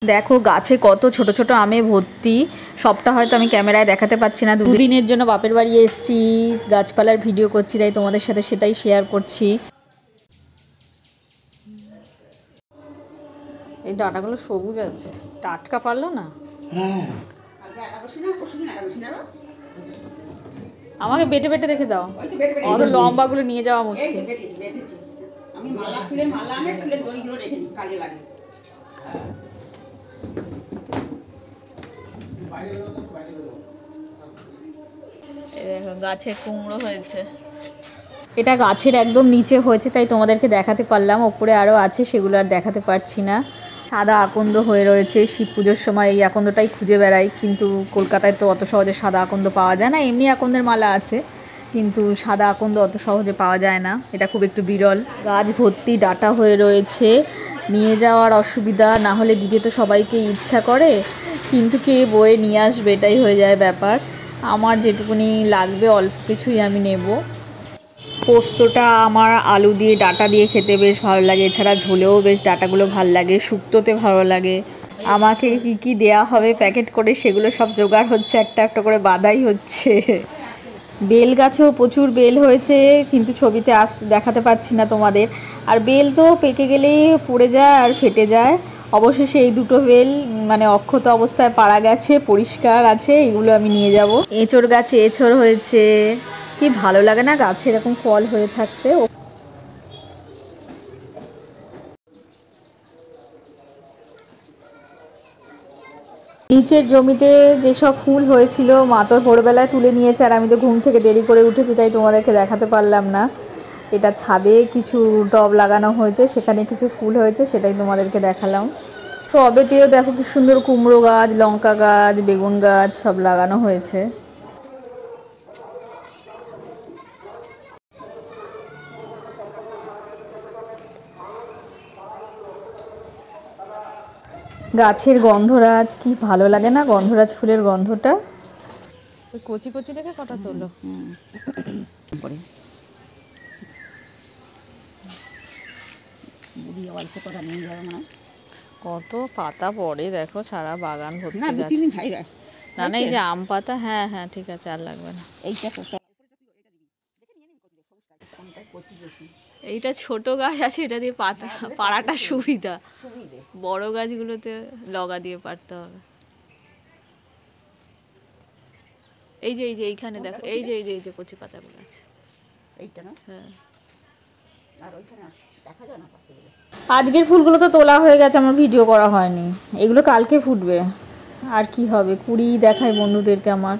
দেখো গাছে কত ছোট ছোট আমে ভর্তি। সবটা হয়তো আমি ক্যামেরায় দেখাতে পাচ্ছি না, দুদিনের জন্য বাপের বাড়ি এসেছি, গাছপালার ভিডিও করছি, তাই তোমাদের সাথে সেটাই শেয়ার করছি। এই ডাঁটাগুলো সবুজ আছে, টাটকা পারলো না। আমাকে বেটে বেটে দেখে দাও, অত লম্বাগুলো নিয়ে যাওয়া মুশকিল। আমি মালা ফুলে মালা আনে, ফুলের দড়িগুলো রেখে দিই, কাজে লাগে। দেখো গাছে কুমড়ো হয়েছে, এটা গাছের একদম নিচে হয়েছে, তাই তোমাদেরকে দেখাতে পারলাম। ওপরে আরও আছে, সেগুলো আর দেখাতে পারছি না। সাদা আকন্দ হয়ে রয়েছে, শিব পুজোর সময় এই আকন্দটাই খুঁজে বেড়াই, কিন্তু কলকাতায় তো অত সহজে সাদা আকন্দ পাওয়া যায় না। এমনি আকন্দের মালা আছে, কিন্তু সাদা আকন্দ অত সহজে পাওয়া যায় না, এটা খুব একটু বিরল। গাছ ভর্তি ডাঁটা হয়ে রয়েছে, নিয়ে যাওয়ার অসুবিধা, না হলে দিতে তো সবাইকে ইচ্ছা করে, কিন্তু কে বয়ে নিয়ে আসবে, এটাই হয়ে যায় ব্যাপার। আমার যেটুকুনি লাগবে অল্প কিছুই আমি নেব। পোস্তটা আমার আলু দিয়ে ডাঁটা দিয়ে খেতে বেশ ভালো লাগে, এছাড়া ঝোলেও বেশ ডাঁটাগুলো ভালো লাগে, শুক্তোতে ভালো লাগে। আমাকে কি কি দেয়া হবে প্যাকেট করে, সেগুলো সব জোগাড় হচ্ছে, একটা একটা করে বাঁধাই হচ্ছে। বেল গাছেও প্রচুর বেল হয়েছে, কিন্তু ছবিতে দেখাতে পাচ্ছি না তোমাদের। আর বেল তো পেকে গেলেই পড়ে যায় আর ফেটে যায়। অবশেষে এই দুটো বেল মানে অক্ষত অবস্থায় পাড়া গেছে, পরিষ্কার আছে, এগুলো আমি নিয়ে যাব। এঁচড় গাছে এঁচড় হয়েছে, কি ভালো লাগে না গাছে এরকম ফল হয়ে থাকতে। নিচের জমিতে যেসব ফুল হয়েছিল মা তোর ভোরবেলায় তুলে নিয়েছে, আর আমি তো ঘুম থেকে দেরি করে উঠেছি, তাই তোমাদেরকে দেখাতে পারলাম না। এটা ছাদে কিছু টব লাগানো হয়েছে, সেখানে কিছু ফুল হয়েছে, সেটাই তোমাদেরকে দেখালাম। টবেতেও দেখো কি সুন্দর কুমড়ো গাছ, লঙ্কা গাছ, বেগুন গাছ সব লাগানো হয়েছে। গাছের গন্ধরাজ কি ভালো লাগে না, গন্ধরাজ ফুলের গন্ধটা। কচি কচি দেখে কটা তোলো। কত পাতা পড়ে দেখো, সারা বাগান ভর্তি। না না, এই যে আম পাতা, হ্যাঁ হ্যাঁ ঠিক আছে, আর লাগবে না। এইটা ছোট গাছ আছে, এটা দিয়ে পাতা পাড়াটা সুবিধা, বড় গাছগুলোতে লগা দিয়ে পারতে হবে। এই যে এইখানে দেখো, এই যে কচি পাতাগুলো আছে, এইটা না? হ্যাঁ। আর ওইখানে দেখা যায় না পাতাগুলো। আজকের ফুলগুলো তো তোলা হয়ে গেছে, আমার ভিডিও করা হয়নি, এগুলো কালকে ফুটবে। আর কি হবে, কুড়ি দেখাই বন্ধুদেরকে আমার।